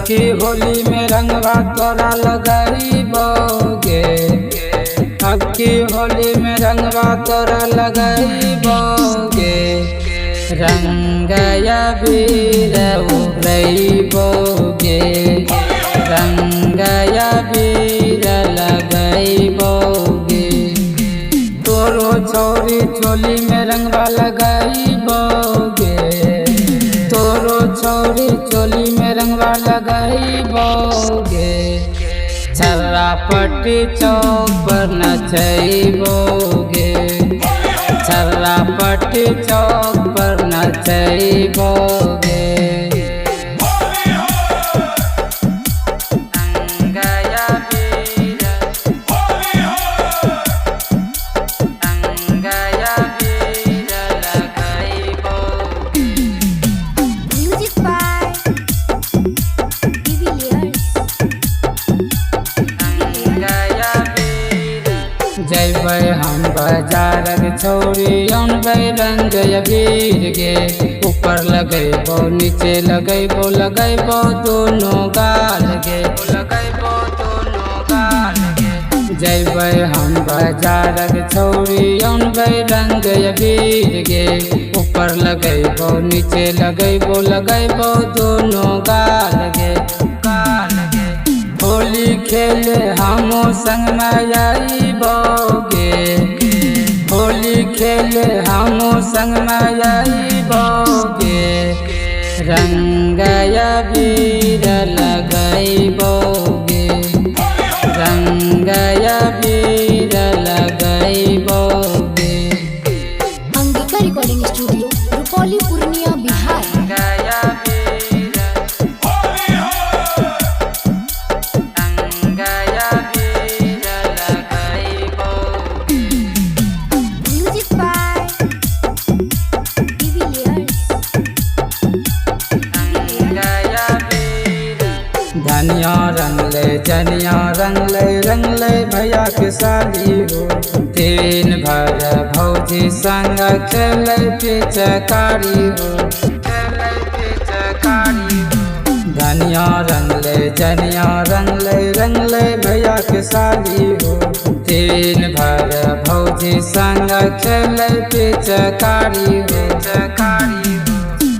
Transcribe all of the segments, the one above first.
अबकी होली में रंगवा तोरा लगाइबोगे, अबकी होली में रंगवा तोरा लगाइबोगे। रंगया बीर उड़ैबोगे, रंगया बीर लगाइबोगे। तोरो छोरी चोली में रंगवा लगाइबोगे, तोरो छोरी चोली में रंगवा लगाइबोगे। छर्रापट्टी चौक पर नचैबोगे, छर्रापट्टी चौक पर नचैबोगे। रंगया बीर, रंगया बीर लगाइबोगे। Music by Divilliers. जैबै हम बाजारक छौरी अनबै रंग अबीर गे। ऊपर लगैबो नीचे लगैबो, लगैबो दोनों गाल गे, लगैबो दोनों गाल गे। जैबै हम बाजारक छौरी अनबै रंग अबीर गे। ऊपर लगैबो नीचे लगैबो, लगैबो दोनों गाल गे, गाल गे। होली खेले हमो संग में आइबोगे, होली खेले हमो संग में आइबोगे। रंगया बीर लगाइबोगे, रंगया बीर लगाइबोगे। Angika recording studio Rupauli Purnia Bihar. रंगया बीर, रंगया बीर लगाइबोगे। Music by Divilliers. धनिया रंग ले जनिया रंग ले, रंग ले भैया के साली हो। दिन भर भौजी संग खेले पिचकारी हो, खेले पिचकारी हो। धनिया रंग ले जनिया रंग ले, रंग ले भैया के साली हो। दिन भर भौजी संग खेले पिचकारी हो, पिचकारी हो।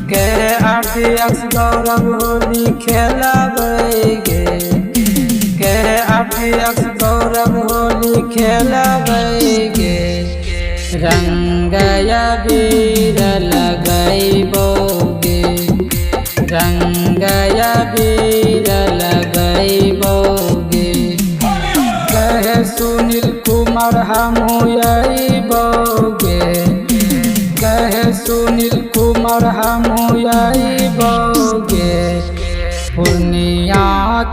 के RDX गौरव होली खेलबैगे, के RDX गौरव होली खेलबैगे। रंगया बीर लगाइबोगे, रंगया बीर लगाइबोगे। कहे सुनील कुमार हमहु आइबोगे, कहे सुनील कुमार हमहु आइबोगे। पूर्णिया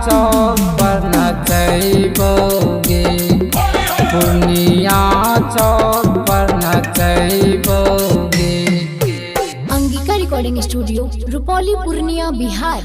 चौक पर नचैबोगे, पूर्णिया चौक पर नचैबोगे। Angika recording studio Rupauli Purnia Bihar.